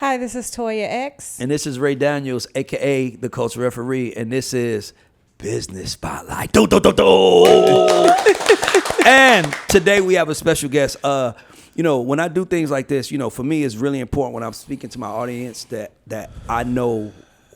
Hi, this is Toya X. And this is Ray Daniels, a.k.a. the Culture Referee. And this is Business Spotlight. Do, do, do, do. And today we have a special guest. When I do things like this, for me, it's really important when I'm speaking to my audience that I know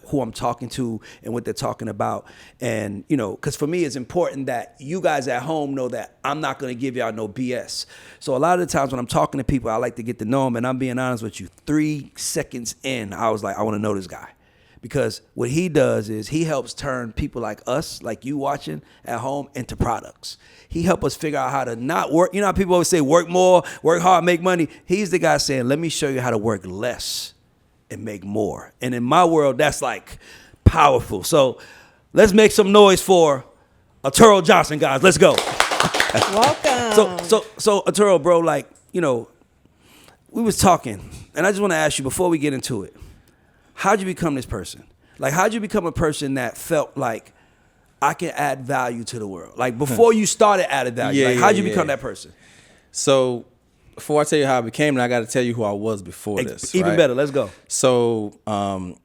who I'm talking to and what they're talking about. And, because for me, it's important that you guys at home know that I'm not going to give y'all no BS. So a lot of the times when I'm talking to people, I like to get to know them. And I'm being honest with you, 3 seconds in, I was like, I want to know this guy. Because what he does is he helps turn people like us, like you watching at home, into products. He helps us figure out how to not work. You know how people always say work more, work hard, make money? He's the guy saying, let me show you how to work less and make more. And in my world, that's like powerful. So let's make some noise for Arturo Johnson, guys. Let's go. Welcome. So Arturo, bro, we was talking, and I just want to ask you before we get into it, how'd you become this person? Like, how'd you become a person that felt like I can add value to the world? Like, before you started adding value, how'd you become that person? So, before I tell you how I became, I got to tell you who I was before this. Even better, let's go. So, I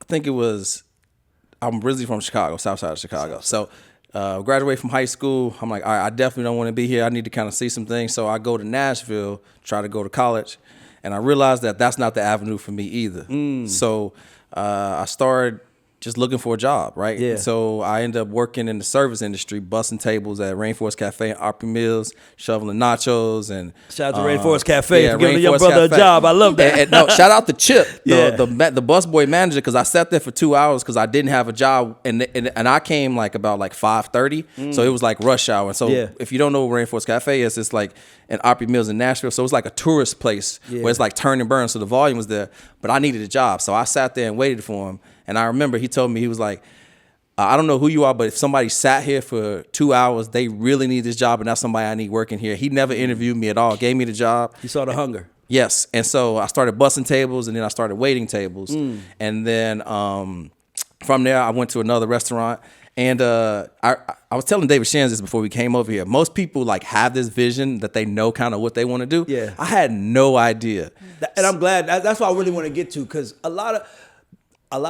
think I'm originally from Chicago, south side of Chicago. So, graduated from high school. I'm like, all right, I definitely don't want to be here. I need to kind of see some things. So, I go to Nashville, try to go to college. And I realized that that's not the avenue for me either. So I started just looking for a job, right? Yeah. So I ended up working in the service industry, bussing tables at Rainforest Cafe and Opry Mills, shoveling nachos. And shout out to Rainforest Cafe for giving Rainforest your brother Cafe. a job. I love that. And no, shout out to Chip, Yeah. the busboy manager, because I sat there for 2 hours because I didn't have a job, and I came about 5:30, so it was like rush hour. And so if you don't know what Rainforest Cafe is, it's like in Opry Mills in Nashville, so it's like a tourist place where it's like turn and burn, so the volume was there, but I needed a job, so I sat there and waited for him. And I remember he told me, he was like, I don't know who you are, but if somebody sat here for 2 hours, they really need this job, and that's somebody I need working here. He never interviewed me at all, gave me the job. You saw the hunger. Yes. And so I started bussing tables, and then I started waiting tables. And then from there, I went to another restaurant. And I was telling David Shands this before we came over here. Most people have this vision that they know kind of what they want to do. Yeah. I had no idea. And I'm glad. That's what I really want to get to, because a lot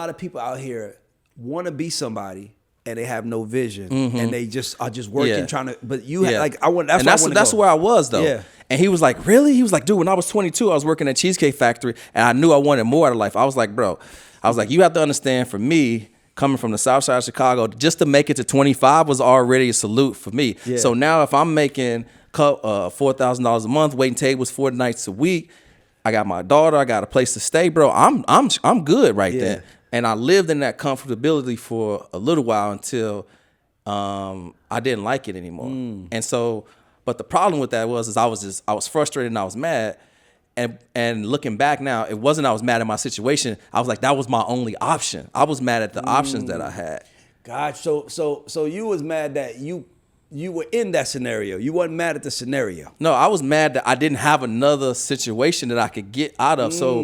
of people out here want to be somebody and they have no vision, and they just are just working trying to. But you that's where I was though. Yeah. And he was like, really? He was like, dude, when I was 22, I was working at Cheesecake Factory, and I knew I wanted more out of life. I was like, bro, you have to understand, for me, coming from the south side of Chicago, just to make it to 25 was already a salute for me. Yeah. So now if I'm making $4,000 a month, waiting tables 4 nights a week, I got my daughter, I got a place to stay, bro, I'm good right there. And I lived in that comfortability for a little while until I didn't like it anymore. And so, but the problem with that was I was frustrated and I was mad. And looking back now, it wasn't I was mad at my situation. I was like, that was my only option. I was mad at the options that I had. God, so you was mad that you were in that scenario. You wasn't mad at the scenario. No, I was mad that I didn't have another situation that I could get out of. So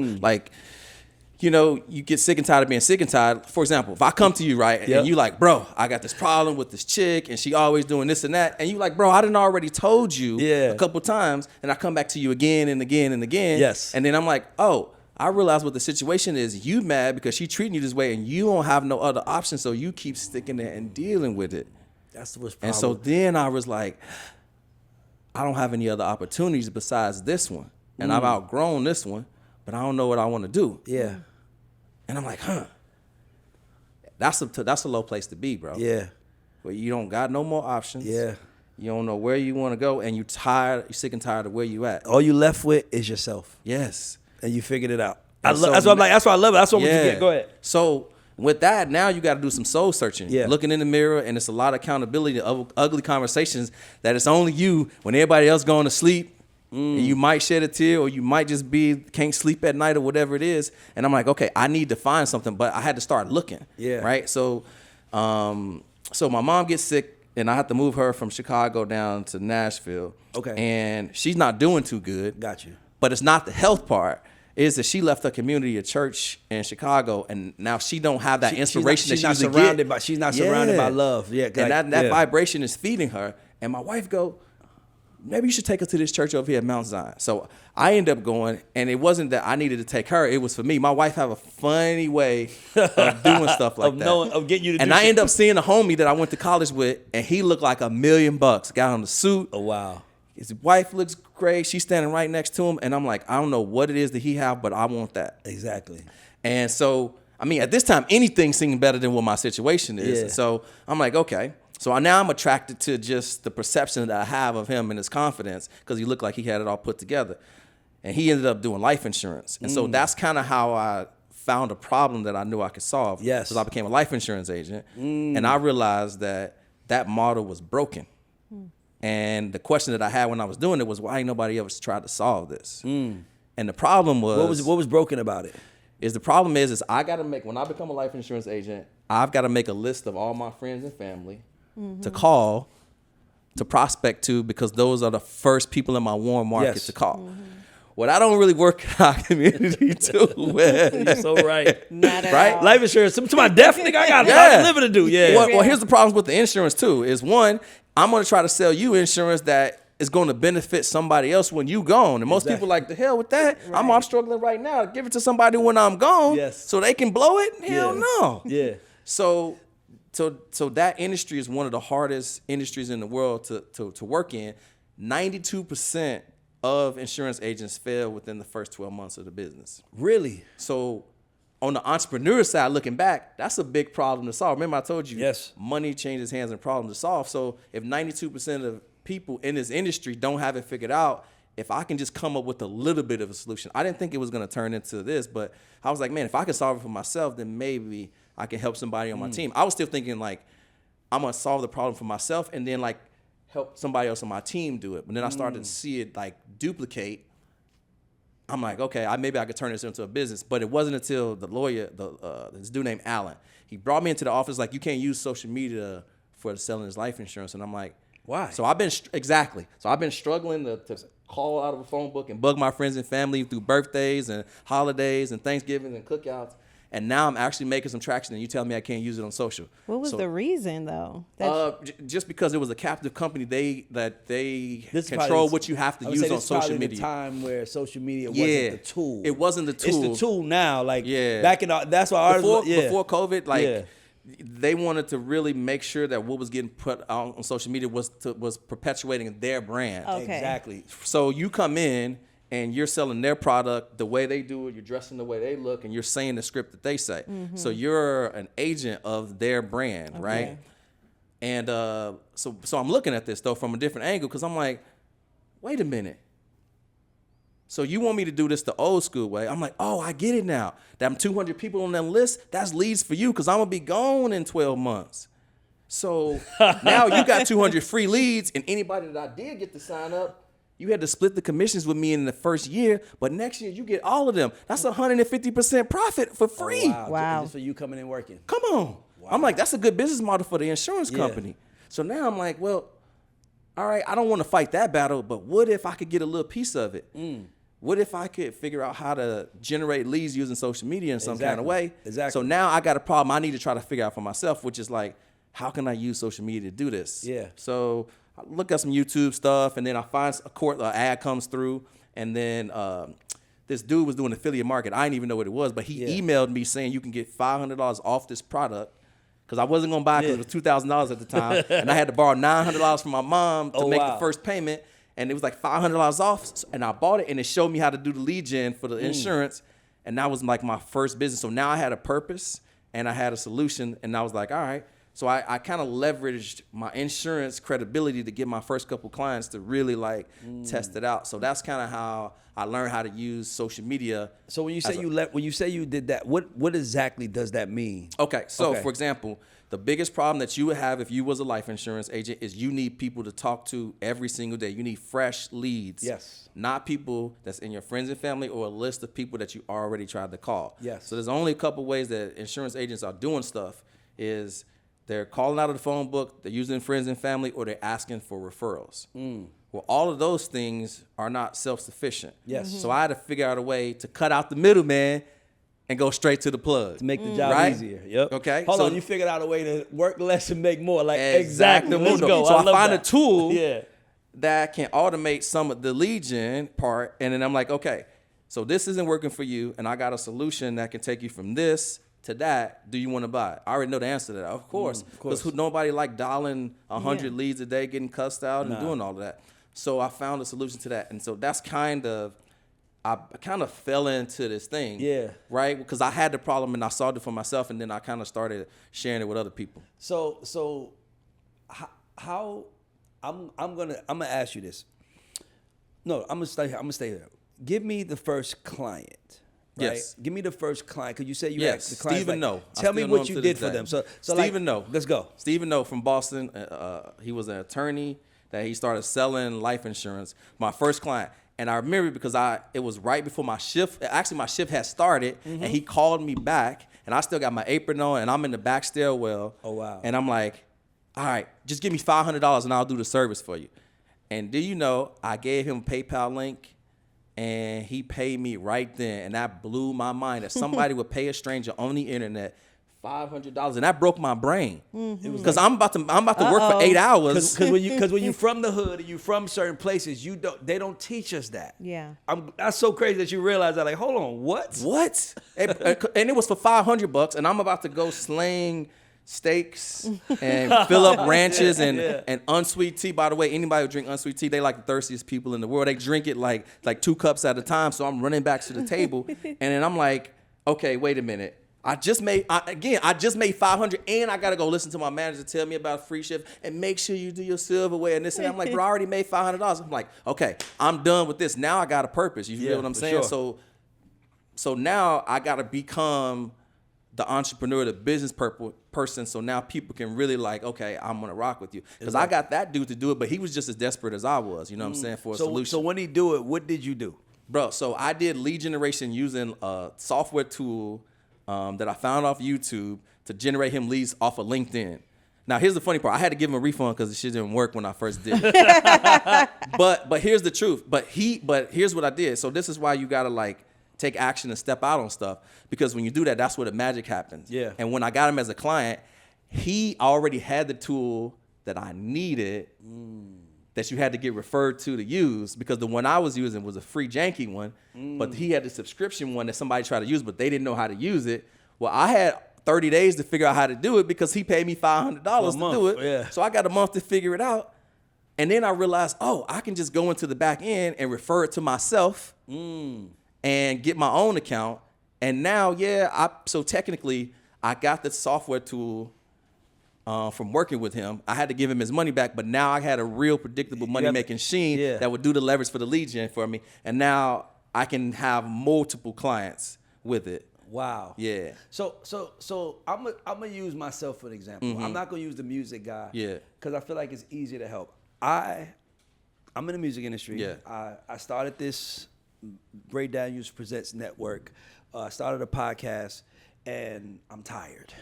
you get sick and tired of being sick and tired. For example, if I come to you, right, and you like, bro, I got this problem with this chick, and she always doing this and that, and you like, bro, I done already told you a couple times, and I come back to you again and again and again. Yes. And then I'm like, oh, I realize what the situation is. You mad because she treating you this way, and you don't have no other option, so you keep sticking there and dealing with it. That's what's problem. And so then I was like, I don't have any other opportunities besides this one, and I've outgrown this one, but I don't know what I want to do. Yeah. And I'm like, that's a low place to be, bro. Yeah. Where you don't got no more options. Yeah. You don't know where you want to go, and you're sick and tired of where you at. All you left with is yourself. Yes. And you figured it out. So, that's why I'm like, that's why I love it. That's what you get. Go ahead. So with that, now you got to do some soul searching. Yeah. Looking in the mirror, and it's a lot of accountability of ugly conversations that it's only you when everybody else going to sleep. And you might shed a tear, or you might just can't sleep at night, or whatever it is. And I'm like, okay, I need to find something, but I had to start looking. Yeah. Right. So, so my mom gets sick, and I have to move her from Chicago down to Nashville. Okay. And she's not doing too good. Got you. But it's not the health part. Is that she left her community, a church in Chicago, and now she don't have that inspiration that she usually get. She's not surrounded by love. Yeah. And that vibration is feeding her. And my wife go, maybe you should take her to this church over here at Mount Zion. So I ended up going, and it wasn't that I needed to take her. It was for me. My wife have a funny way of doing stuff like that. Of getting you to and do I shit. ended up seeing a homie that I went to college with, and he looked like $1 million. Got on the suit. Oh, wow. His wife looks great. She's standing right next to him. And I'm like, I don't know what it is that he have, but I want that. Exactly. And so, I mean, at this time, anything seemed better than what my situation is. Yeah. So I'm like, okay. So now I'm attracted to just the perception that I have of him and his confidence because he looked like he had it all put together. And he ended up doing life insurance. And so that's kind of how I found a problem that I knew I could solve. Yes. Because I became a life insurance agent. And I realized that model was broken. And the question that I had when I was doing it was, why ain't nobody ever tried to solve this? And the problem was... What was broken about it? The problem is I got to make, when I become a life insurance agent, I've got to make a list of all my friends and family to call, to prospect to, because those are the first people in my warm market to call. What I don't really work in our community too well. You're so right. Not at Right? all. Life insurance. To my death, nigga, I got a lot of living to do. Yeah. Well, here's the problems with the insurance too. Is one, I'm going to try to sell you insurance that is going to benefit somebody else when you gone. And most people like, the hell with that. I'm struggling right now. Give it to somebody when I'm gone so they can blow it? Hell no. Yeah. So that industry is one of the hardest industries in the world to work in. 92% of insurance agents fail within the first 12 months of the business. Really? So on the entrepreneur side, looking back, that's a big problem to solve. Remember I told you, money changes hands and problem to solve. So if 92% of people in this industry don't have it figured out, if I can just come up with a little bit of a solution. I didn't think it was going to turn into this, but I was like, man, if I can solve it for myself, then maybe I can help somebody on my team. I was still thinking like, I'm going to solve the problem for myself and then like help somebody else on my team do it. But then I started to see it like duplicate. I'm like, okay, maybe I could turn this into a business. But it wasn't until the lawyer, this dude named Alan, he brought me into the office like, you can't use social media for selling his life insurance. And I'm like, why? So I've been struggling to call out of a phone book and bug my friends and family through birthdays and holidays and Thanksgiving and cookouts. And now I'm actually making some traction, and you tell me I can't use it on social. What was the reason, though? Just because it was a captive company, they control what you have to use on social media. The time where social media wasn't the tool. It wasn't the tool. It's the tool now. Like back in that's why before COVID, like they wanted to really make sure that what was getting put out on social media was perpetuating their brand. Okay. Exactly. So you come in and you're selling their product the way they do it, you're dressing the way they look, and you're saying the script that they say. So you're an agent of their brand, right? And so I'm looking at this, though, from a different angle, because I'm like, wait a minute. So you want me to do this the old school way? I'm like, oh, I get it now. Them 200 people on that list, that's leads for you, because I'm going to be gone in 12 months. So now you got 200 free leads, and anybody that I did get to sign up, you had to split the commissions with me in the first year, but next year you get all of them. That's 150% profit for free. Oh, wow. Just for you coming and working. Come on. Wow. I'm like, that's a good business model for the insurance company. So now I'm like, well, all right, I don't want to fight that battle, but what if I could get a little piece of it? What if I could figure out how to generate leads using social media in some kind of way? Exactly. So now I got a problem I need to try to figure out for myself, which is like, how can I use social media to do this? Yeah. So I look at some YouTube stuff, and then I find an ad comes through, and then this dude was doing affiliate market. I didn't even know what it was, but he emailed me saying you can get $500 off this product, because I wasn't going to buy it because it was $2,000 at the time, and I had to borrow $900 from my mom to make the first payment, and it was like $500 off, and I bought it, and it showed me how to do the lead gen for the insurance, and that was like my first business. So now I had a purpose, and I had a solution, and I was like, all right. So I kind of leveraged my insurance credibility to get my first couple clients to really like test it out. So that's kind of how I learned how to use social media. So when you say you did that, what exactly does that mean? Okay, so for example, the biggest problem that you would have if you was a life insurance agent is you need people to talk to every single day. You need fresh leads. Yes. Not people that's in your friends and family or a list of people that you already tried to call. Yes. So there's only a couple ways that insurance agents are doing stuff is they're calling out of the phone book, they're using friends and family, or they're asking for referrals. Well, all of those things are not self-sufficient. Yes. So I had to figure out a way to cut out the middleman and go straight to the plug. To make the job easier. Yep. Okay. Hold on, you figured out a way to work less and make more. Like exactly. Let's go. So I find a tool that can automate some of the lead gen part. And then I'm like, okay, so this isn't working for you, and I got a solution that can take you from this to that. Do you want to buy it? I already know the answer to that, of course, because nobody like dialing 100 leads a day, getting cussed out and doing all of that. So I found a solution to that, and so that's I kind of fell into this thing, right? Because I had the problem and I solved it for myself, and then I kind of started sharing it with other people. So how I'm gonna ask you this. No, I'm gonna stay there. Give me the first client. Right? Yes. Give me the first client, because you said you yes. had the client. Stephen No. Tell me what you did for them. So Stephen No. Let's go. Stephen No from Boston. He was an attorney that he started selling life insurance. My first client. And I remember because it was right before my shift. Actually, my shift had started, and he called me back, and I still got my apron on, and I'm in the back stairwell. Oh, wow. And I'm like, all right, just give me $500 and I'll do the service for you. And do you know, I gave him a PayPal link, and he paid me right then, and that blew my mind that somebody would pay a stranger on the internet $500, and that broke my brain because I'm about to work for 8 hours. Because when you from the hood and you from certain places, they don't teach us that. Yeah, that's so crazy that you realize that. Like, hold on, what? And it was for $500, and I'm about to go slaying steaks and fill up ranches and unsweet tea. By the way, anybody who drink unsweet tea, they like the thirstiest people in the world. They drink it like 2 cups at a time. So I'm running back to the table, and then I'm like, okay, wait a minute. I just made $500, and I gotta go listen to my manager tell me about a free shift and make sure you do your silverware and this and that. I'm like, bro, I already made $500. I'm like, okay, I'm done with this. Now I got a purpose. You feel what I'm saying? Sure. So now I gotta become the entrepreneur, the business person. So now people can really like, okay, I'm gonna rock with you because I got that dude to do it, but he was just as desperate as I was. You know what I'm saying, for a solution. So when he do it, what did you do, bro? So I did lead generation using a software tool that I found off YouTube to generate him leads off of LinkedIn. Now, here's the funny part. I had to give him a refund because the shit didn't work when I first did it. but here's the truth. But here's what I did. So this is why you gotta like take action and step out on stuff, because when you do that, that's where the magic happens. Yeah. And when I got him as a client, he already had the tool that I needed. That you had to get referred to use, because the one I was using was a free janky one, but he had the subscription one that somebody tried to use, but they didn't know how to use it. Well, I had 30 days to figure out how to do it because he paid me $500 to do it. Yeah. So I got a month to figure it out. And then I realized, I can just go into the back end and refer it to myself and get my own account. And now, so technically I got the software tool from working with him. I had to give him his money back, but now I had a real predictable money-making machine that would do the leverage for the lead gen for me. And now I can have multiple clients with it. Wow. Yeah. So I'm gonna use myself for an example. I'm not gonna use the music guy. Yeah. Because I feel like it's easier to help. I'm in the music industry. Yeah. I started this Ray Daniels Presents Network. Started a podcast, and I'm tired.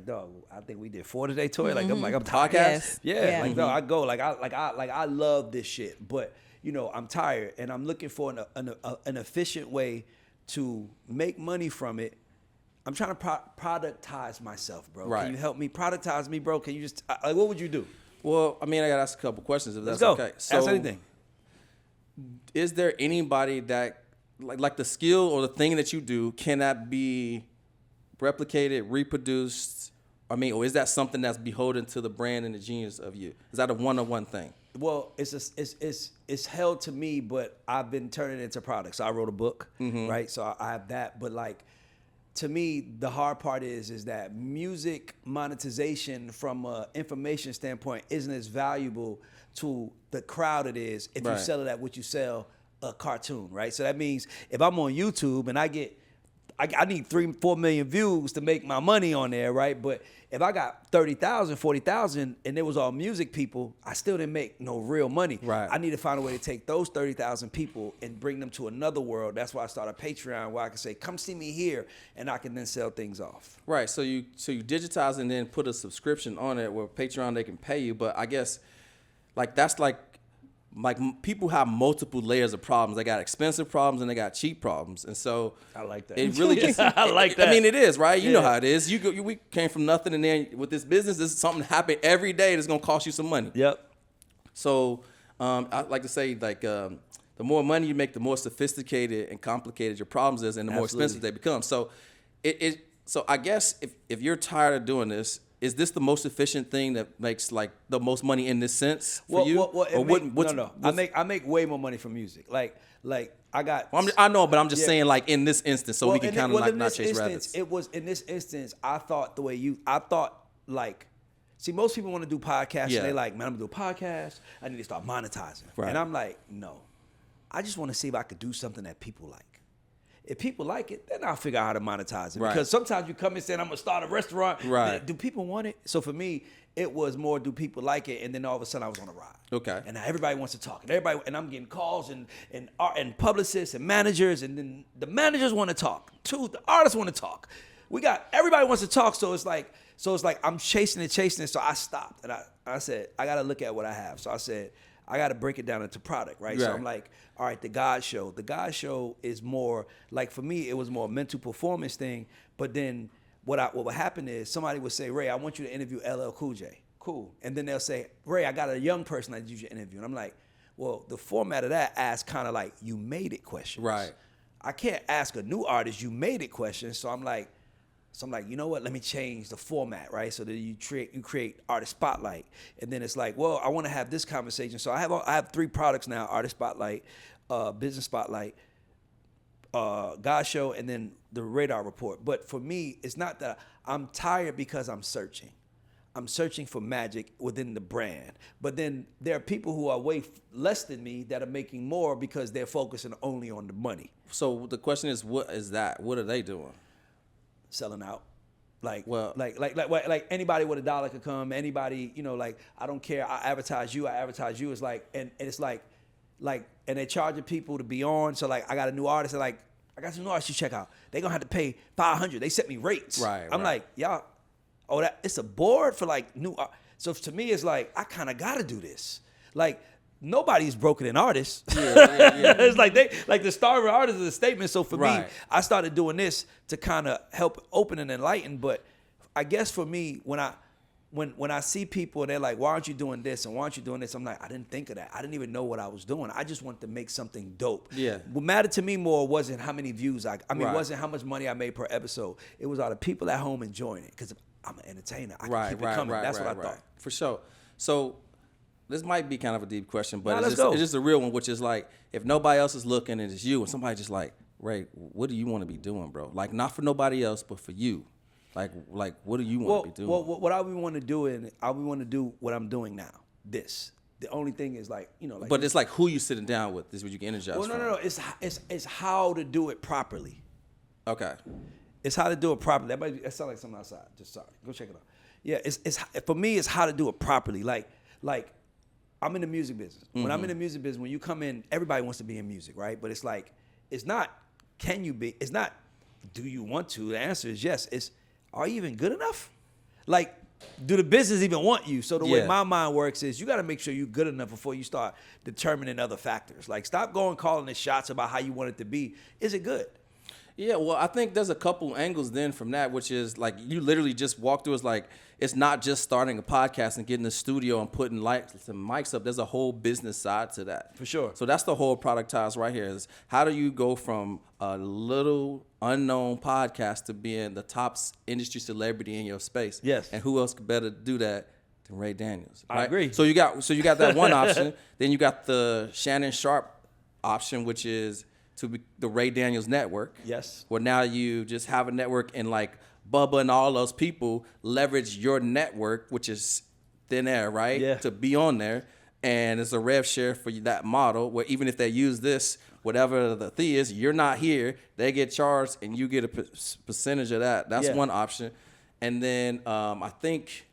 Dog, I think we did 4 today, Toya. I'm tired. Podcast? Yeah. Like, dog, I go. I love this shit, but I'm tired, and I'm looking for an efficient way to make money from it. I'm trying to productize myself, bro. Right. Can you help me productize me, bro? Can you just what would you do? Well, I gotta ask a couple questions if that's Let's go. okay. So, ask anything. Is there anybody that like the skill or the thing that you do, can that be replicated, reproduced? Or is that something that's beholden to the brand and the genius of you? Is that a one-on-one thing? Well, it's held to me, but I've been turning it into products. So I wrote a book, right? So I have that. But to me, the hard part is that music monetization from an information standpoint isn't as valuable to the crowd it is if you sell it at what you sell a cartoon, right? So that means if I'm on YouTube and I need 3-4 million views to make my money on there, right? But if I got 30,000, 40,000, and it was all music people, I still didn't make no real money. Right. I need to find a way to take those 30,000 people and bring them to another world. That's why I started Patreon, where I can say, come see me here, and I can then sell things off. Right. So you digitize and then put a subscription on it where Patreon they can pay you. But I guess that's like people have multiple layers of problems. They got expensive problems and they got cheap problems, and so I like that. It really just I like that. It is, right? You know how it is. We came from nothing, and then with this business, this is something that happened every day that's gonna cost you some money. Yep. So I like to say like the more money you make, the more sophisticated and complicated your problems is, and the more expensive they become. So so I guess if you're tired of doing this, is this the most efficient thing that makes like the most money in this sense for you? No. I make way more money from music. Like I got. Well, I know, but I'm just saying like in this instance, so we can kind of like not chase rabbits. It was in this instance. I thought like. See, most people want to do podcasts, and they like, man, I'm going to do a podcast. I need to start monetizing. Right. And I'm like, no. I just want to see if I could do something that people like. If people like it, then I'll figure out how to monetize it. Right. Because sometimes you come and say, I'm going to start a restaurant. Right. Do people want it? So for me, it was more, do people like it? And then all of a sudden I was on a ride. Okay. And now everybody wants to talk. And I'm getting calls and publicists and managers. And then the managers want to talk. Too, the artists want to talk. Everybody wants to talk. So it's like I'm chasing it. So I stopped and I said, I got to look at what I have. So I said, I got to break it down into product, right? So I'm like, all right, the God Show. The God Show is more, like for me, it was more a mental performance thing. But then what would happen is somebody would say, Ray, I want you to interview LL Cool J. Cool. And then they'll say, Ray, I got a young person I need you to interview. And I'm like, well, the format of that asks kind of like you made it questions. Right. I can't ask a new artist you made it questions. So I'm like, you know what? Let me change the format, right? So that you create artist spotlight, and then it's like, well, I want to have this conversation. So I have 3 products now: artist spotlight, business spotlight, God Show, and then the radar report. But for me, it's not that I'm tired because I'm searching. I'm searching for magic within the brand. But then there are people who are way less than me that are making more because they're focusing only on the money. So the question is, what is that? What are they doing? Selling out. Like anybody with $1 could come. Anybody, like, I don't care. I advertise you. It's like, and it's like, and they're charging people to be on. So like, I got a new artist. I got some new artists you check out. They're gonna have to pay $500. They set me rates. Right. I'm like, y'all, it's a board for like new. So to me, it's like, I kind of got to do this. Like, nobody's broken an artist. Yeah. It's like the star of an artist is a statement. So for me, I started doing this to kind of help open and enlighten. But I guess for me, when I see people and they're like, why aren't you doing this and why aren't you doing this? I'm like, I didn't think of that. I didn't even know what I was doing. I just wanted to make something dope. Yeah. What mattered to me more wasn't how many views it wasn't how much money I made per episode. It was all the people at home enjoying it because I'm an entertainer. I can keep it coming. That's what I thought. For sure. So this might be kind of a deep question, but it's just a real one, which is like, if nobody else is looking and it's you, and somebody just like, Ray, what do you want to be doing, bro? Like, not for nobody else, but for you. Like, what do you want to be doing? Well, what I want to do, and I want to do what I'm doing now. This. The only thing is like, like. But it's like who you sitting down with. This is what you can energize. Well, no. It's how to do it properly. Okay. It's how to do it properly. That sounds like something outside. Just sorry. Go check it out. Yeah. It's for me. It's how to do it properly. Like. I'm in the music business. When I'm in the music business, when you come in, everybody wants to be in music, right? But it's like, it's not, can you be? It's not, do you want to? The answer is yes. It's, are you even good enough? Like, do the business even want you? So the way my mind works is you got to make sure you're good enough before you start determining other factors. Like, stop calling the shots about how you want it to be. Is it good? Yeah, well, I think there's a couple angles then from that, which is like you literally just walk through. It's like it's not just starting a podcast and getting a studio and putting lights and mics up. There's a whole business side to that. For sure. So that's the whole productize right here is how do you go from a little unknown podcast to being the top industry celebrity in your space? Yes. And who else could better do that than Ray Daniels? Right? I agree. So you got that one option. Then you got the Shannon Sharp option, which is to be the Ray Daniels Network. Yes. Where now you just have a network and like Bubba and all those people leverage your network, which is thin air, right? Yeah. To be on there. And it's a rev share for that model where even if they use this, whatever the fee is, you're not here, they get charged and you get a percentage of that. That's one option. And then I think,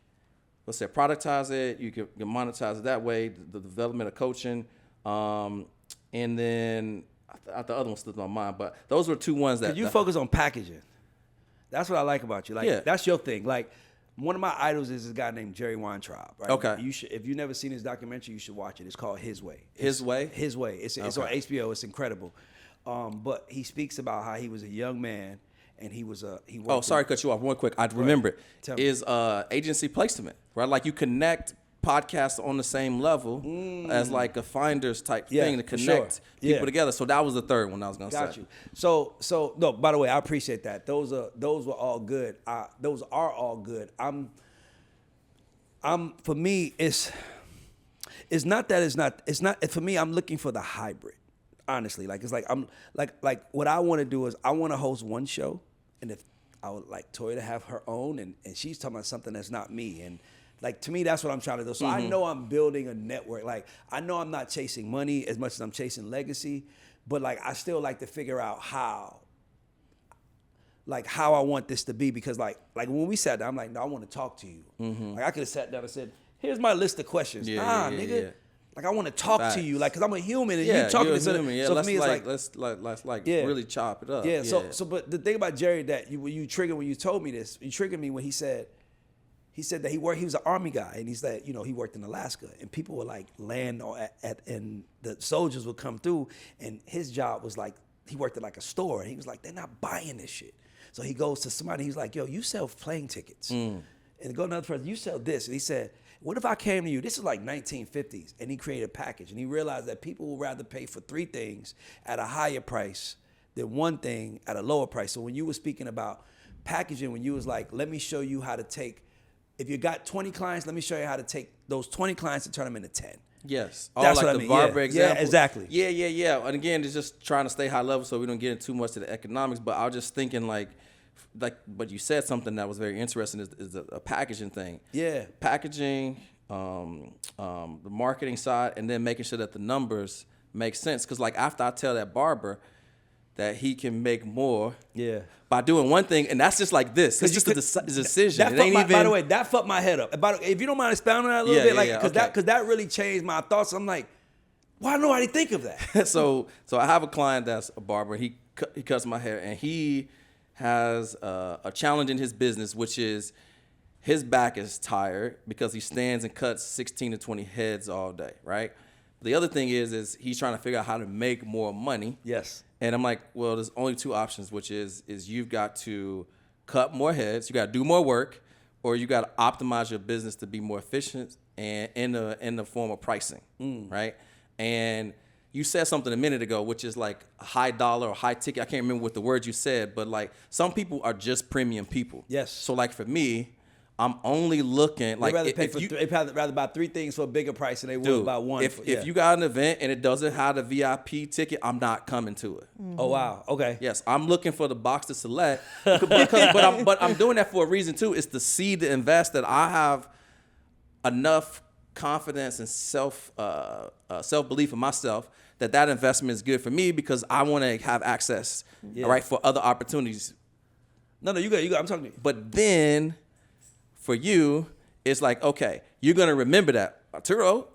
let's say productize it. You can monetize it that way, the development of coaching. And then the other one slipped my mind, but those were 2 ones that you focus on packaging. That's what I like about you. Like, that's your thing. Like, one of my idols is this guy named Jerry Weintraub. Right? Okay. You should, if you've never seen his documentary, you should watch it. It's called His Way. His Way. It's on HBO. It's incredible. But he speaks about how he was a young man and he was sorry to cut you off real quick. I remember it is agency placement, right? Like you connect podcasts on the same level as like a finders type thing to for connect sure. people together. So that was the third one I was gonna say. Got you. So no. By the way, I appreciate that. Those were all good. Those are all good. For me, it's not that it's not for me. I'm looking for the hybrid. Honestly, like it's like I'm like what I want to do is I want to host one show, and if I would like Toya to have her own, and she's talking about something that's not me, and like to me that's what I'm trying to do. So I know I'm building a network. Like I know I'm not chasing money as much as I'm chasing legacy, but like I still like to figure out how I want this to be, because like when we sat down, I'm like, no, I want to talk to you. Like I could have sat down and said, here's my list of questions. Nigga. Yeah. Like I want to talk to you, like, cause I'm a human and you talking to me. Yeah, so let's for me, let's really chop it up. Yeah. So but the thing about Jerry that you triggered when you told me this, you triggered me when he said that he was an Army guy, and he said, he worked in Alaska, and people would like land and the soldiers would come through, and his job was like, he worked at like a store, and he was like, they're not buying this shit. So he goes to somebody, he's like, yo, you sell plane tickets. And go to another person, you sell this. And he said, what if I came to you, this is like 1950s, and he created a package, and he realized that people would rather pay for 3 things at a higher price than 1 thing at a lower price. So when you were speaking about packaging, when you was like, let me show you how to take, if you got 20 clients, let me show you how to take those 20 clients and turn them into 10. Yes. That's like what the I mean. barber example. Yeah, exactly. Yeah. And again, it's just trying to stay high level so we don't get into too much to the economics. But I was just thinking but you said something that was very interesting is a packaging thing. Yeah. Packaging, the marketing side, and then making sure that the numbers make sense. Because like after I tell that barber that he can make more by doing one thing, and that's just like this. It's just a decision. It ain't even. By the way, that fucked my head up. If you don't mind expounding on that a little bit, because that really changed my thoughts. I'm like, why don't nobody think of that? So I have a client that's a barber. He cuts my hair, and he has a challenge in his business, which is his back is tired because he stands and cuts 16 to 20 heads all day, right? The other thing is he's trying to figure out how to make more money. Yes. And I'm like, well, there's only 2 options, which is you've got to cut more heads, you got to do more work, or you got to optimize your business to be more efficient and in the form of pricing, right? And you said something a minute ago, which is like a high dollar or high ticket. I can't remember what the word you said, but like some people are just premium people. Yes. So like for me, I'm only looking like they'd rather buy 3 things for a bigger price than they would buy one. If you got an event and it doesn't have the VIP ticket, I'm not coming to it. Oh wow, okay. Yes, I'm looking for the box to select but I'm doing that for a reason too. It's to see the invest that I have enough confidence and self belief in myself that investment is good for me because I want to have access, right, for other opportunities. No, you got. I'm talking to you. But then, for you, it's like, okay, you're gonna remember that Arturo,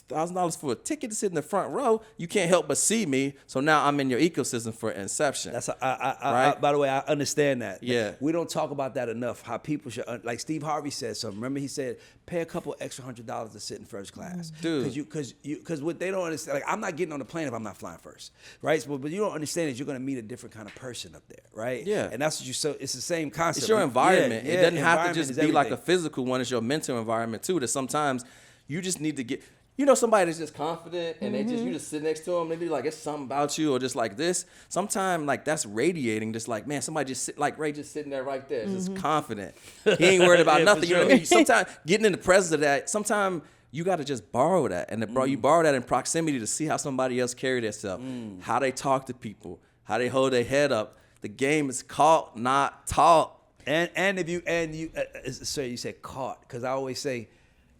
$1,000 for a ticket to sit in the front row. You can't help but see me. So now I'm in your ecosystem for inception. That's right. By the way, I understand that. Yeah. We don't talk about that enough. How people should, like Steve Harvey said something. Remember he said, pay a couple extra $100 to sit in first class. Dude. Because what they don't understand, like I'm not getting on the plane if I'm not flying first, right? But you don't understand is you're going to meet a different kind of person up there, right? Yeah. And that's what it's the same concept. It's your environment. It doesn't have to just be everything. like a physical one. It's your mental environment too. That sometimes you just need to get. You know, somebody that's just confident and you just sit next to them, they be like, it's something about you, or just like this. Sometimes like that's radiating, just like, man, somebody just sit like Ray just sitting there right there, just confident. He ain't worried about nothing. Sure. You know what I mean? Sometimes getting in the presence of that, sometimes you got to just borrow that. And you borrow that in proximity to see how somebody else carry themselves, how they talk to people, how they hold their head up. The game is caught, not taught. And if you you said caught, because I always say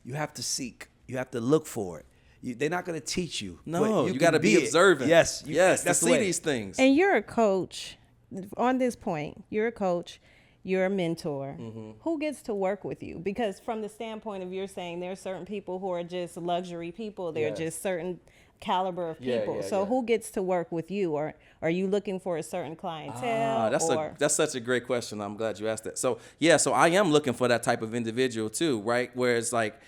you have to seek. You have to look for it. They're not going to teach you. No, you got to be observant. Yes, yes, that's to the see way. these things. And you're a coach. On this point, you're a coach. You're a mentor. Who gets to work with you? Because from the standpoint of you're saying there are certain people who are just luxury people. They're just certain caliber of people. Who gets to work with you? Or are you looking for a certain clientele? That's such a great question. I'm glad you asked that. So I am looking for that type of individual too, right? Where it's like,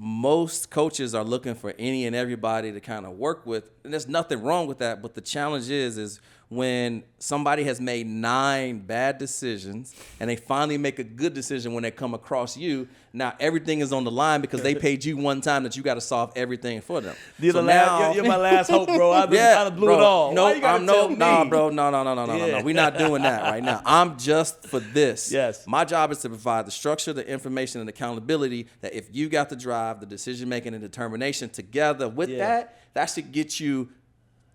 most coaches are looking for any and everybody to kind of work with, and there's nothing wrong with that. But the challenge is when somebody has made 9 bad decisions and they finally make a good decision when they come across you. Now everything is on the line because they paid you one time that you got to solve everything for them. You're my last hope, bro. I blew bro, it all. No, Why you gotta tell me? bro. No. We're not doing that right now. I'm just for this. Yes. My job is to provide the structure, the information, and accountability that if you got the drive, the decision making, and determination together with that should get you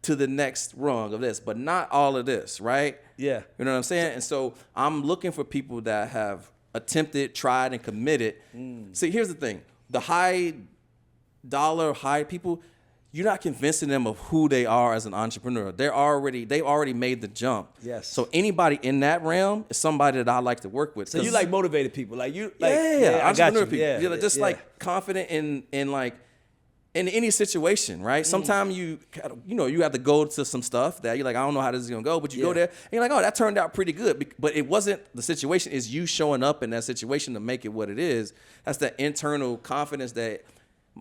to the next rung of this, but not all of this, right? Yeah. You know what I'm saying? And so I'm looking for people that have attempted, tried, and committed. See, here's the thing. The high people, you're not convincing them of who they are as an entrepreneur. They've already made the jump. Yes. So anybody in that realm is somebody that I like to work with. So you like motivated people, like you, like entrepreneur people. Yeah, You're just like confident in like in any situation, right? Sometimes you have to go to some stuff that you're like, I don't know how this is gonna go, but you go there and you're like, oh, that turned out pretty good. But it wasn't the situation. Is you showing up in that situation to make it what it is. That's that internal confidence that,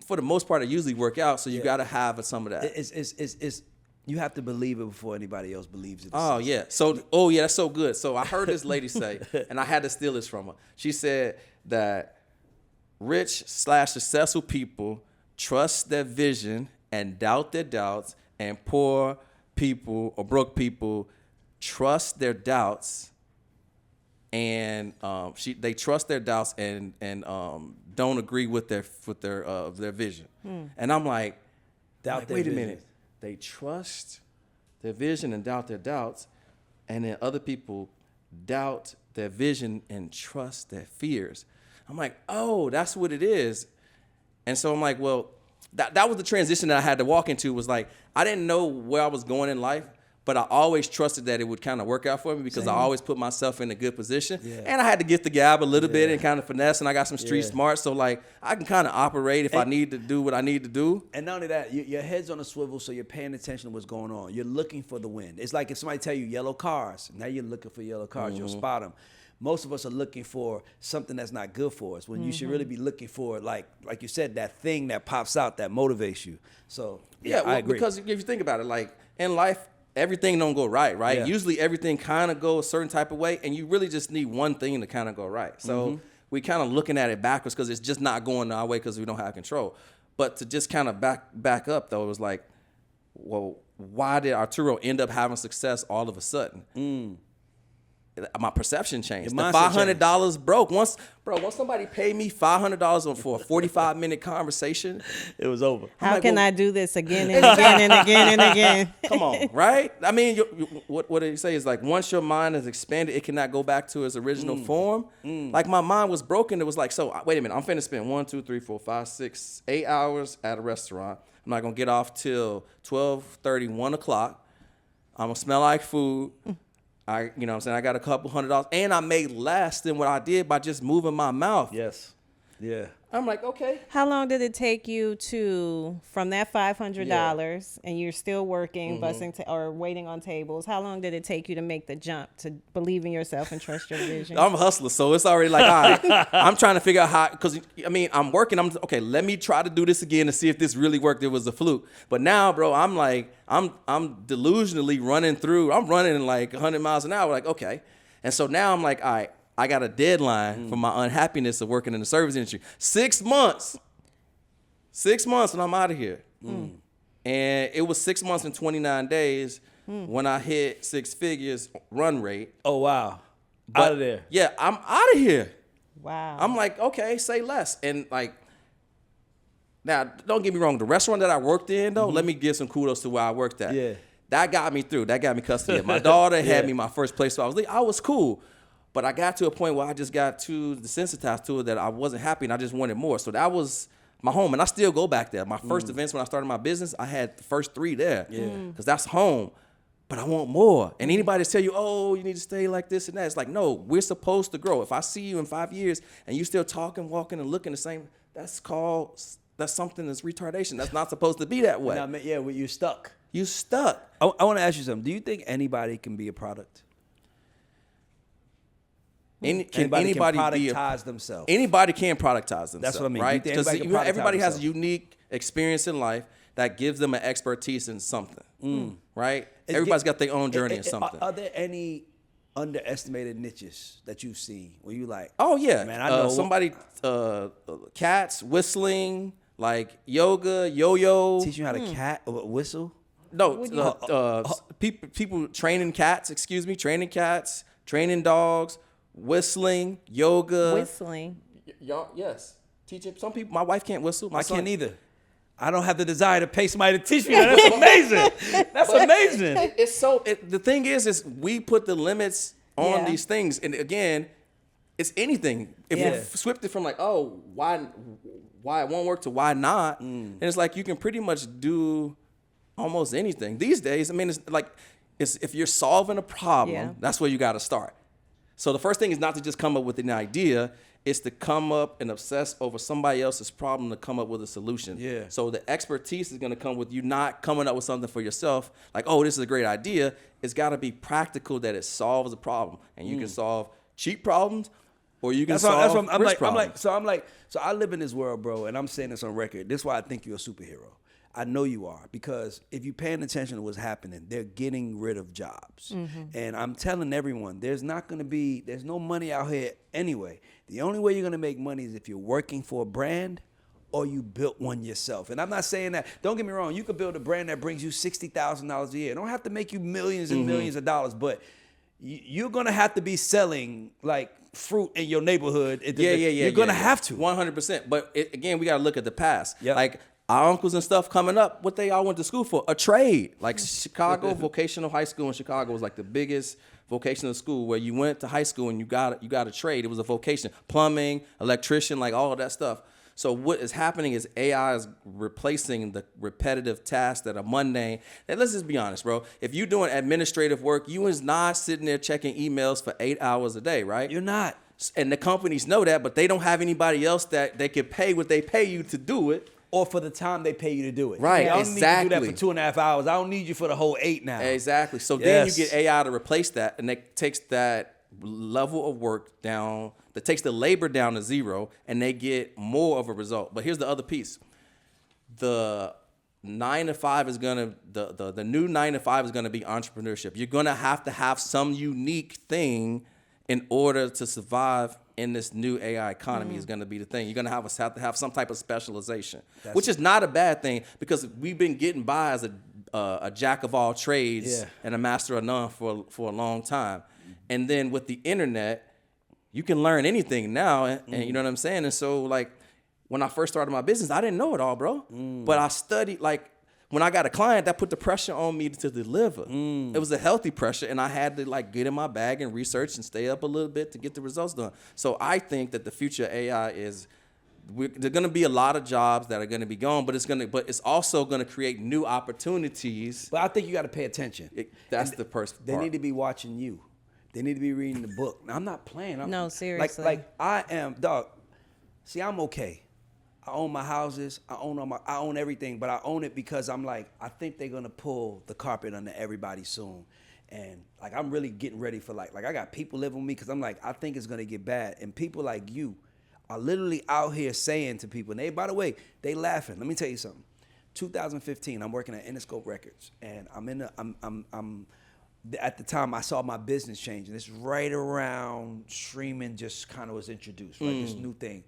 for the most part, it usually work out. So you got to have some of that. It's you have to believe it before anybody else believes it. Oh yeah. So that's so good. So I heard this lady say, and I had to steal this from her. She said that rich/successful people trust their vision and doubt their doubts, and poor people or broke people trust their doubts, and they trust their doubts and don't agree with their vision. And I'm like, wait a minute. They trust their vision and doubt their doubts, and then other people doubt their vision and trust their fears. I'm like, oh, that's what it is. And so I'm like, well, that was the transition that I had to walk into. Was like, I didn't know where I was going in life, but I always trusted that it would kind of work out for me because I always put myself in a good position. Yeah. And I had to get the gab a little bit and kind of finesse, and I got some street smarts. So like, I can kind of operate if I need to do what I need to do. And not only that, your head's on a swivel, so you're paying attention to what's going on. You're looking for the win. It's like if somebody tell you yellow cars, now you're looking for yellow cars. You'll spot them. Most of us are looking for something that's not good for us when you should really be looking for, like you said, that thing that pops out that motivates you. So I agree. Because if you think about it, like in life, everything don't go right? Yeah. Usually everything kind of goes a certain type of way, and you really just need one thing to kind of go right. So we kind of looking at it backwards because it's just not going our way because we don't have control. But to just kind of back up, though, it was like, well, why did Arturo end up having success all of a sudden? My perception changed. The $500 broke. Once somebody paid me $500 for a 45-minute conversation, it was over. How can I do this again and again and again and again? Come on, right? I mean, what they say is like, once your mind is expanded, it cannot go back to its original form. Like my mind was broken. It was like, so wait a minute, I'm finna spend 1, 2, 3, 4, 5, 6, 8 hours at a restaurant. I'm not gonna get off till 12:30, 1 o'clock. I'm gonna smell like food. You know what I'm saying? I got a couple $100, and I made less than what I did by just moving my mouth. Yes. Yeah. I'm like, okay. How long did it take you from that $500 and you're still working, or waiting on tables? How long did it take you to make the jump to believe in yourself and trust your vision? I'm a hustler, so it's already like, all right, I'm trying to figure out how, because I mean, I'm working. Okay, let me try to do this again to see if this really worked. It was a fluke. But now, bro, I'm like, I'm delusionally running through. I'm running like 100 miles an hour. Like, okay. And so now I'm like, all right, I got a deadline for my unhappiness of working in the service industry. 6 months. 6 months and I'm out of here. And it was 6 months and 29 days when I hit 6 figures run rate. Oh, wow. Out of there. Yeah, I'm out of here. Wow. I'm like, okay, say less. And like, now, don't get me wrong. The restaurant that I worked in, though, let me give some kudos to where I worked at. Yeah. That got me through. That got me custody. My daughter had me my first place, so I was cool. But I got to a point where I just got too desensitized to it that I wasn't happy and I just wanted more. So that was my home. And I still go back there. My first events when I started my business, I had the first 3 there. Because that's home. But I want more. And anybody tell you, oh, you need to stay like this and that. It's like, no, we're supposed to grow. If I see you in 5 years and you still talking, walking, and looking the same, that's something that's retardation. That's not supposed to be that way. Well, you're stuck. You stuck. I want to ask you something. Do you think anybody can be a product? Anybody can productize themselves. Anybody can productize themselves. That's what I mean. Right? Because everybody has a unique experience in life that gives them an expertise in something. right? Everybody's got their own journey or something. Are there any underestimated niches that you've seen where you like? Oh yeah, man, I know somebody cats, whistling, like yoga, yo-yo. teach you how to cat whistle. No, people training cats. Excuse me, training cats, training dogs, whistling, yoga. Whistling. Y'all, yes. Teaching some people. My wife can't whistle. My I son can't either. I don't have the desire to pay somebody to teach me that. That's amazing. That's amazing. It's so. The thing is we put the limits on these things, and again, it's anything. If Yeah. you swept it from like, oh, why it won't work to why not, and it's like you can pretty much do almost anything these days. I mean, it's like if you're solving a problem, that's where you got to start. So the first thing is not to just come up with an idea. It's to come up and obsess over somebody else's problem to come up with a solution. Yeah. So the expertise is going to come with you not coming up with something for yourself. Like, oh, this is a great idea. It's got to be practical that it solves a problem. And you can solve cheap problems or you can solve rich problems. So I live in this world, bro, and I'm saying this on record. This is why I think you're a superhero. I know you are, because if you're paying attention to what's happening, they're getting rid of jobs. And I'm telling everyone, there's no money out here anyway. The only way you're going to make money is if you're working for a brand or you built one yourself. And I'm not saying that, don't get me wrong, you could build a brand that brings you $60,000 a year. It don't have to make you millions and millions of dollars, but you're going to have to be selling like fruit in your neighborhood. You're going to have to. 100%. But again, we got to look at the past. Yep. Like our uncles and stuff coming up, what they all went to school for? A trade. Like Chicago Vocational High School in Chicago was like the biggest vocational school where you went to high school and you got a trade. It was a vocation. Plumbing, electrician, like all of that stuff. So what is happening is AI is replacing the repetitive tasks that are mundane. And let's just be honest, bro. If you're doing administrative work, you is not sitting there checking emails for 8 hours a day, right? You're not. And the companies know that, but they don't have anybody else that they can pay what they pay you to do it. Or for the time they pay you to do it. Right, I don't exactly. need you to do that for 2.5 hours. I don't need you for the whole 8 now. Exactly. So then you get AI to replace that, and it takes that level of work down, that takes the labor down to zero, and they get more of a result. But here's the other piece. The 9 to 5 is gonna the new 9 to 5 is gonna be entrepreneurship. You're gonna have to have some unique thing in order to survive in this new AI economy is going to be the thing. You're going to have to have some type of specialization, which is not a bad thing because we've been getting by as a jack of all trades and a master of none for a long time. And then with the internet, you can learn anything now, and you know what I'm saying? And so like when I first started my business, I didn't know it all, bro. But I studied, like when I got a client, that put the pressure on me to deliver. It was a healthy pressure, and I had to like get in my bag and research and stay up a little bit to get the results done. So I think that the future of AI is there's going to be a lot of jobs that are going to be gone, but it's also going to create new opportunities. But I think you got to pay attention. That's the first part. They need to be watching you. They need to be reading the book. Now, I'm not playing. No, seriously. Like I am, dog. See, I'm okay. I own my houses. I own everything, but I own it because I'm like, I think they're gonna pull the carpet under everybody soon, and like I'm really getting ready for like I got people living with me because I'm like I think it's gonna get bad, and people like you are literally out here saying to people, and they, by the way, they laughing. Let me tell you something. 2015, I'm working at Interscope Records, and I'm at the time I saw my business changing. It's right around streaming just kind of was introduced, right? This new thing.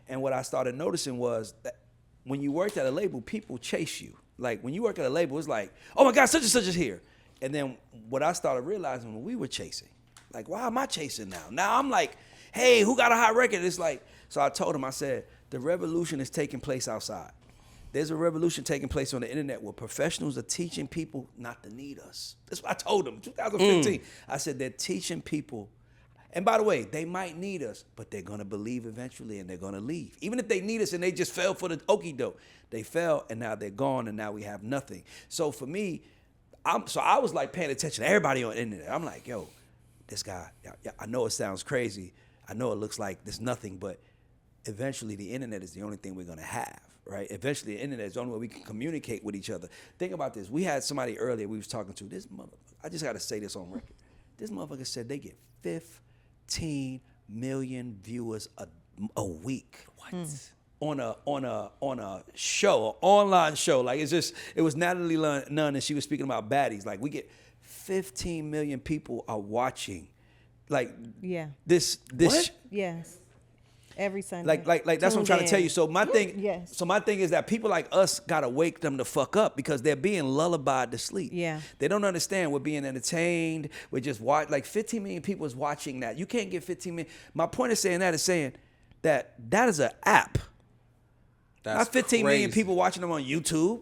And what I started noticing was that when you worked at a label, people chase you. Like when you work at a label, it's like, oh my God, such and such is here. And then what I started realizing when we were chasing, like, why am I chasing now? Now I'm like, hey, who got a hot record? It's like, so I told him, I said, the revolution is taking place outside. There's a revolution taking place on the internet where professionals are teaching people not to need us. That's what I told them, 2015. I said, they're teaching people. And by the way, they might need us, but they're going to believe eventually and they're going to leave. Even if they need us and they just fell for the okie doke. They fell and now they're gone and now we have nothing. So for me, I was like paying attention to everybody on the internet. I'm like, yo, this guy, I know it sounds crazy. I know it looks like there's nothing, but eventually the internet is the only thing we're going to have, right? Eventually the internet is the only way we can communicate with each other. Think about this. We had somebody earlier we was talking to. This motherfucker, I just got to say this on record. This motherfucker said they get 15 million viewers a week. What? on a show, an online show. Like it was Natalie Nunn, and she was speaking about baddies. Like we get 15 million people are watching. Like this. What? Yes. Every Sunday. Like that's what I'm trying to tell you. So my thing, Yes. so my thing is that people like us gotta wake them the fuck up because they're being lullabied to sleep. Yeah. They don't understand we're being entertained. We're just like 15 million people is watching that. You can't get 15 million. My point of saying that is saying that is an app. That's Not 15 million crazy. people watching them on YouTube.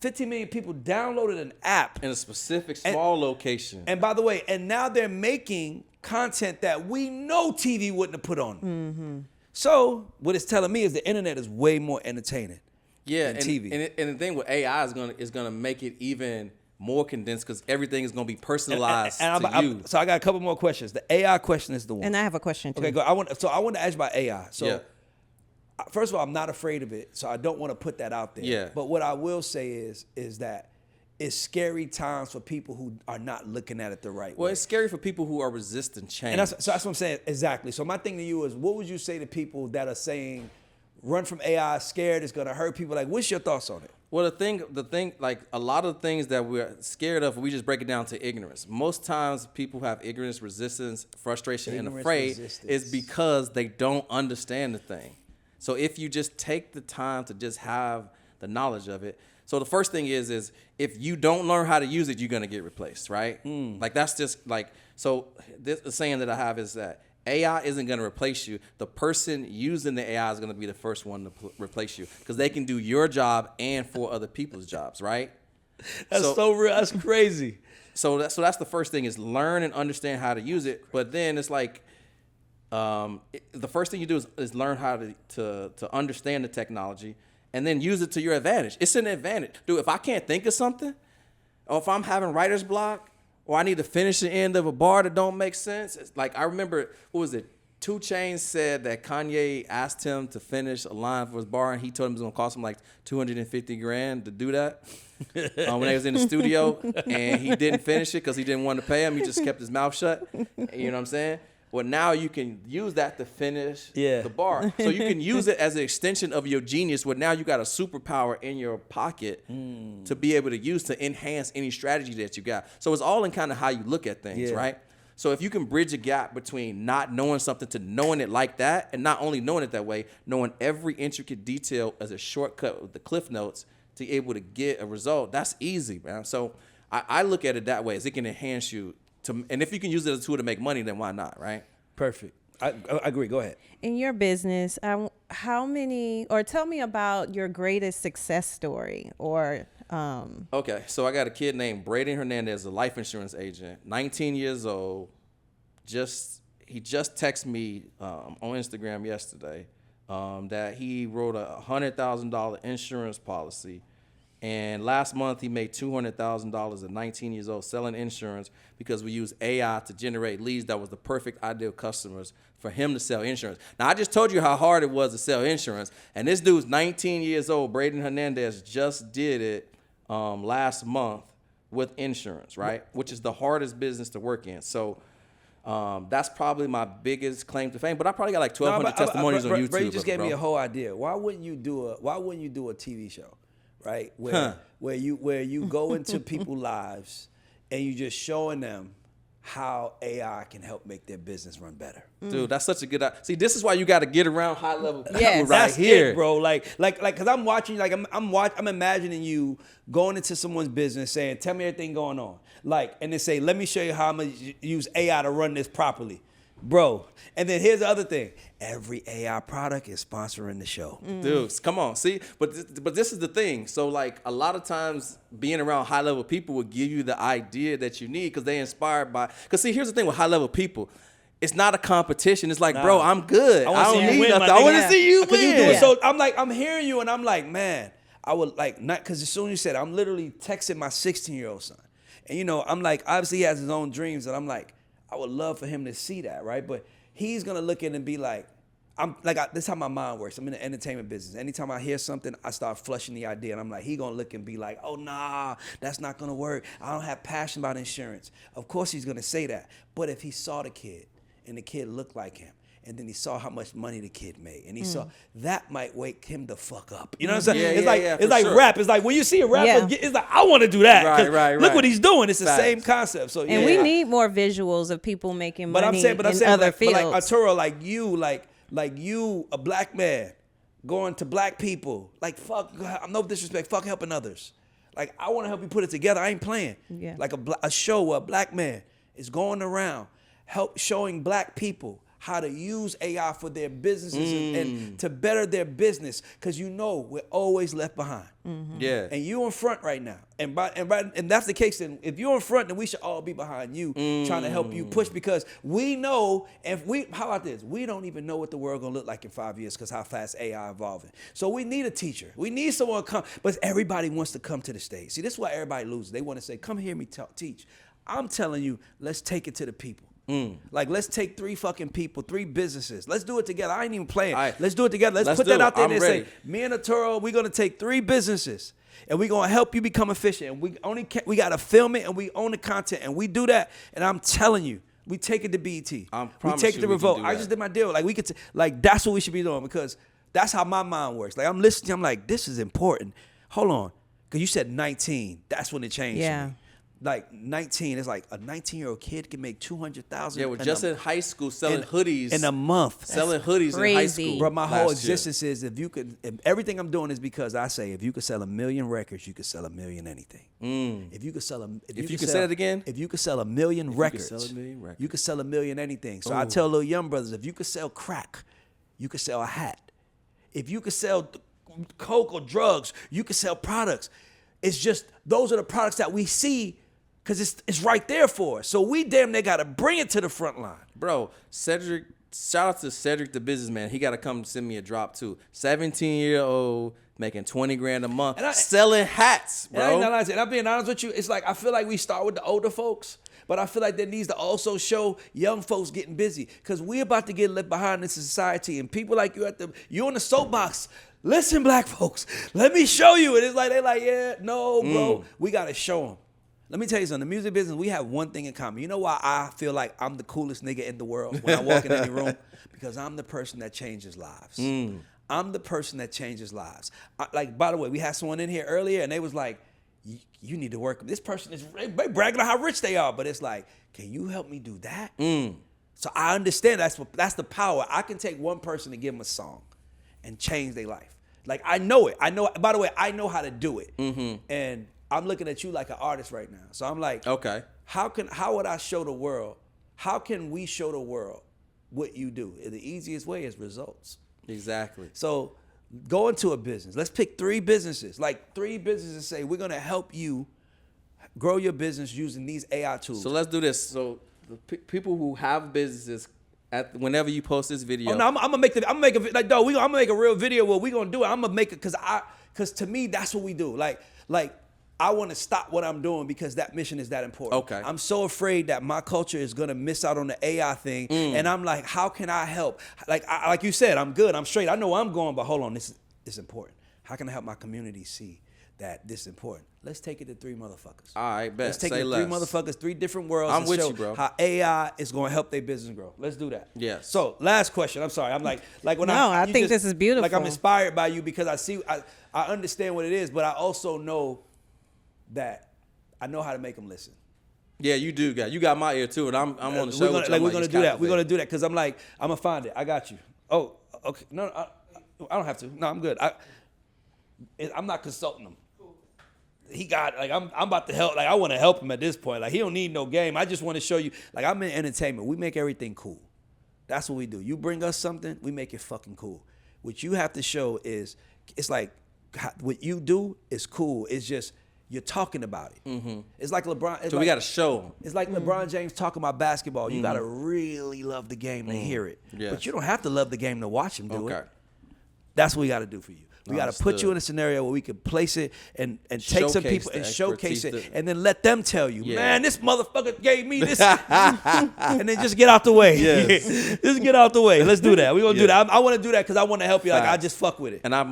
15 million people downloaded an app In a specific small location. And by the way, and now they're making content that we know TV wouldn't have put on. Mm-hmm. So what it's telling me is the internet is way more entertaining than TV. And the thing with AI is gonna make it even more condensed because everything is gonna be personalized to you. So I got a couple more questions. The AI question is the one. And I have a question too. Okay, go. I want to ask about AI. So Yeah. first of all, I'm not afraid of it, so I don't want to put that out there. Yeah. But what I will say is that it's scary times for people who are not looking at it the right way. Well, it's scary for people who are resistant change. And that's what I'm saying. Exactly. So my thing to you is, what would you say to people that are saying, run from AI, scared it's going to hurt people? Like, what's your thoughts on it? Well, the thing, like a lot of the things that we're scared of, we just break it down to ignorance. Most times people have ignorance, resistance, frustration, and afraid is because they don't understand the thing. So if you just take the time to just have the knowledge of it. So the first thing is if you don't learn how to use it, you're going to get replaced, right? Like that's just like, so this the saying that I have is that AI isn't going to replace you. The person using the AI is going to be the first one to replace you because they can do your job and 4 other people's jobs, right? That's so real. That's crazy. So that's the first thing is learn and understand how to use it. But then it's like the first thing you do is learn how to understand the technology and then use it to your advantage. It's an advantage. Dude, if I can't think of something or if I'm having writer's block, or I need to finish the end of a bar that don't make sense. It's like I remember, what was it? 2 Chainz said that Kanye asked him to finish a line for his bar, and he told him it was gonna cost him like $250,000 to do that when they was in the studio, and he didn't finish it because he didn't want to pay him. He just kept his mouth shut. You know what I'm saying? Well, now you can use that to finish the bar. So you can use it as an extension of your genius where now you got a superpower in your pocket to be able to use to enhance any strategy that you got. So it's all in kind of how you look at things, right? So if you can bridge a gap between not knowing something to knowing it like that, and not only knowing it that way, knowing every intricate detail as a shortcut with the cliff notes to be able to get a result, that's easy, man. So I look at it that way, as it can enhance you. And if you can use it as a tool to make money, then why not, right? Perfect. I agree. Go ahead. In your business, how many, or tell me about your greatest success story or. Okay, so I got a kid named Braden Hernandez, a life insurance agent, 19 years old. He just texted me on Instagram yesterday that he wrote a $100,000 insurance policy. And last month, he made $200,000 at 19 years old selling insurance because we used AI to generate leads that was the perfect ideal customers for him to sell insurance. Now, I just told you how hard it was to sell insurance. And this dude's 19 years old. Braden Hernandez just did it last month with insurance, right? Which is the hardest business to work in. So that's probably my biggest claim to fame. But I probably got like 1,200 testimonies on YouTube. Bro, you just gave me a whole idea. Why wouldn't you do a TV show? Right, where you go into people's lives and you just showing them how AI can help make their business run better. Dude, that's such a good idea. See, this is why you got to get around high level people Yes. right That's here, it, bro. Like, cause I'm watching, like I'm imagining you going into someone's business saying, "Tell me everything going on," like, and they say, "Let me show you how I'm gonna use AI to run this properly." Bro, and then here's the other thing. Every AI product is sponsoring the show. Dudes, come on. See, but this is the thing. So like a lot of times being around high level people will give you the idea that you need because they inspired by. Because see, here's the thing with high level people. It's not a competition. It's like, bro, I'm good. I don't need nothing. I want to see you win. So I'm hearing you and I'm like, man, I would like not, because as soon as you said, I'm literally texting my 16-year-old son. And I'm like, obviously he has his own dreams and I'm like, I would love for him to see that, right? But he's gonna look at it and be like, this is how my mind works. I'm in the entertainment business. Anytime I hear something, I start flushing the idea, and I'm like, he gonna look and be like, oh nah, that's not gonna work. I don't have passion about insurance. Of course he's gonna say that. But if he saw the kid and the kid looked like him, and then he saw how much money the kid made, and he saw that might wake him the fuck up. You know what I'm saying? Yeah, it's like sure. rap. It's like when you see a rapper, it's like I want to do that. Right. Look what he's doing. It's the Facts. same concept. So And we need more visuals of people making money in other fields. But like Arturo, like you, a black man going to black people, like fuck, no disrespect, fuck helping others. Like I want to help you put it together. I ain't playing. Yeah. Like a show where a black man is going around showing black people how to use AI for their businesses and to better their business, because we're always left behind. Yeah. And you in front right now, and that's the case. Then if you're in front, then we should all be behind you, trying to help you push, because we know. How about this? We don't even know what the world gonna look like in 5 years, because how fast AI evolving. So we need a teacher. We need someone to come, but everybody wants to come to the stage. See, this is why everybody loses. They want to say, "Come hear me teach." I'm telling you, let's take it to the people. Like, let's take 3 fucking people, 3 businesses. Let's do it together. I ain't even playing. Right. Let's do it together. Let's put do that out there I'm and ready. say, me and Arturo, we're gonna take 3 businesses, and we're gonna help you become efficient. And we gotta film it, and we own the content, and we do that. And I'm telling you, we take it to BET. We take it to Revolt. I just did my deal. Like we could, that's what we should be doing, because that's how my mind works. Like I'm listening, I'm like, this is important. Hold on, because you said 19. That's when it changed. Yeah. For me. Like 19, it's like a 19-year-old kid can make $200,000. Yeah, we're just in high school selling hoodies in a month. Selling hoodies in high crazy. school. Bro, my whole last year. existence is if everything I'm doing is because I say if you could sell 1 million records, you could sell 1 million anything. If you could sell If you could say it again? If you could sell 1 million records, sell 1 million records. you could sell 1 million anything. So I tell little young brothers, if you could sell crack, you could sell a hat. If you could sell coke or drugs, you could sell products. It's just those are the products that we see, because it's right there for us. So we damn near got to bring it to the front line. Bro, Cedric, shout out to Cedric the businessman. He got to come send me a drop too. 17-year-old making 20 grand a month, selling hats, bro. And I'm being honest with you, it's like I feel like we start with the older folks, but I feel like that needs to also show young folks getting busy, because we about to get left behind in society, and people like you on the soapbox. Listen, black folks, let me show you. And it's like, they're like, yeah, no, bro, we got to show them. Let me tell you something. The music business, we have one thing in common. You know why I feel like I'm the coolest nigga in the world when I walk in any room? Because I'm the person that changes lives. I'm the person that changes lives. By the way, we had someone in here earlier, and they was like, you need to work. This person is they bragging on how rich they are, but it's like, can you help me do that? So I understand that's the power. I can take one person and give them a song and change their life. Like, I know it. By the way, I know how to do it. And I'm looking at you like an artist right now. So I'm like, okay, how would I show the world? How can we show the world what you do? The easiest way is results. Exactly. So go into a business. Let's pick 3 businesses. Like 3 businesses, say we're gonna help you grow your business using these AI tools. So let's do this. So the people who have businesses, whenever you post this video, I'm gonna make a like, dog. I'm gonna make a real video where we gonna do it. I'm gonna make it because to me that's what we do. Like I want to stop what I'm doing because that mission is that important. Okay. I'm so afraid that my culture is gonna miss out on the AI thing, and I'm like, how can I help? Like you said, I'm good, I'm straight. I know where I'm going, but hold on, this is important. How can I help my community see that this is important? Let's take it to 3 motherfuckers. All right, bet. Let's take Say it to less. 3 motherfuckers, 3 different worlds. I'm and with show you, bro. How AI is gonna help their business grow. Let's do that. Yes. So last question. I'm sorry. I'm like when I think this is beautiful. Like I'm inspired by you because I understand what it is, but I also know that I know how to make them listen. Yeah, you do, guy. You got my ear too, and I'm on the show. We're gonna do that. We're gonna do that because I'm gonna find it. I got you. Oh, okay. No, I don't have to. No, I'm good. I'm not consulting him. He got I'm about to help. I want to help him at this point. He don't need no game. I just want to show you. I'm in entertainment. We make everything cool. That's what we do. You bring us something, we make it fucking cool. What you have to show is it's like what you do is cool. It's just you're talking about it. Mm-hmm. It's like LeBron. So we got to show them. It's like LeBron James talking about basketball. You got to really love the game to hear it. Yes. But you don't have to love the game to watch him do it. That's what we got to do for you. We got to put you in a scenario where we can place it and take some people and showcase it, and then let them tell you, man, this motherfucker gave me this, and then just get out the way. Yes. Just get out the way. Let's do that. We're gonna do that. I want to do that because I want to help you. I just fuck with it. And I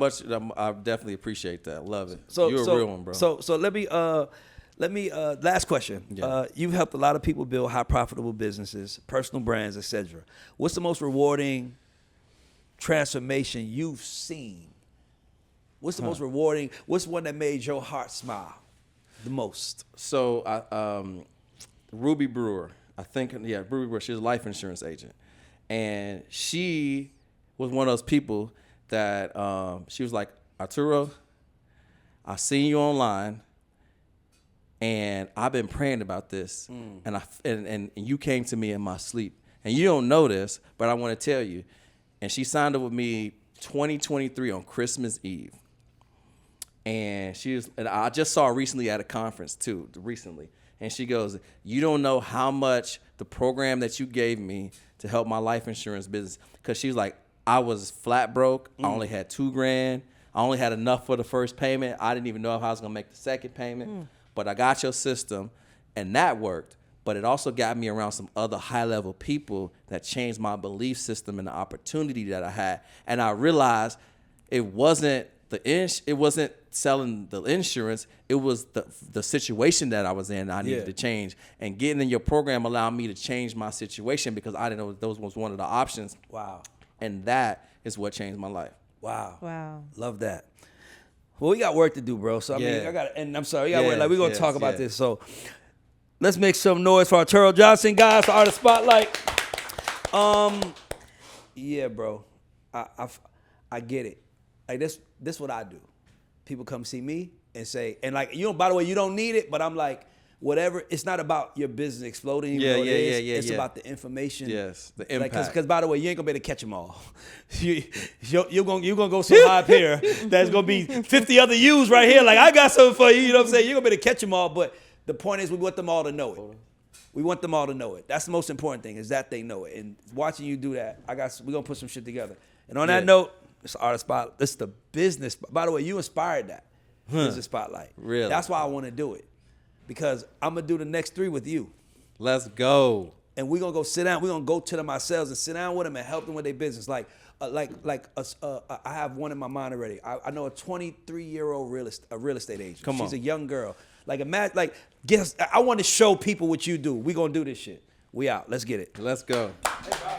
definitely appreciate that. Love it. You're a real one, bro. So let me Let me last question. Yeah. You've helped a lot of people build high profitable businesses, personal brands, etc. What's the most rewarding transformation you've seen? What's the most rewarding? What's one that made your heart smile the most? So, Ruby Brewer, Ruby Brewer, she's a life insurance agent. And she was one of those people that she was like, Arturo, I seen you online, and I've been praying about this, and you came to me in my sleep. And you don't know this, but I want to tell you. And she signed up with me 2023 on Christmas Eve. And I just saw her recently at a conference too, recently. And she goes, you don't know how much the program that you gave me to help my life insurance business. Because she was like, I was flat broke. I only had $2,000. I only had enough for the first payment. I didn't even know if I was going to make the second payment. But I got your system, and that worked. But it also got me around some other high-level people that changed my belief system and the opportunity that I had. And I realized it wasn't selling the insurance. It was the situation that I was in I needed to change. And getting in your program allowed me to change my situation because I didn't know those was one of the options. Wow. And that is what changed my life. Wow. Love that. Well, we got work to do, bro. So, I mean, I'm sorry, we got work. Like, we're going to talk about this. So, let's make some noise for Arturo Johnson, guys, for Artist Spotlight. Yeah, bro. I get it. Like, this what I do. People come see me and say, and like, by the way, you don't need it, but I'm like, whatever. It's not about your business exploding. It's about the information. Yes, the impact. Because by the way, you ain't gonna be able to catch them all. You're gonna go so high up here that's gonna be 50 other yous right here. Like, I got something for you. You know what I'm saying? You're gonna be able to catch them all. But the point is, we want them all to know it. We want them all to know it. That's the most important thing, is that they know it. And watching you do that, we're gonna put some shit together. And on that note, it's Artist Spotlight. This is the business. By the way, you inspired that. Business Spotlight. Really? That's why I want to do it. Because I'm going to do the next 3 with you. Let's go. And we're going to go sit down. We're going to go to them ourselves and sit down with them and help them with their business. I have one in my mind already. I know a 23-year-old real estate agent. Come on. She's a young girl. I want to show people what you do. We're going to do this shit. We out. Let's get it. Let's go. Hey,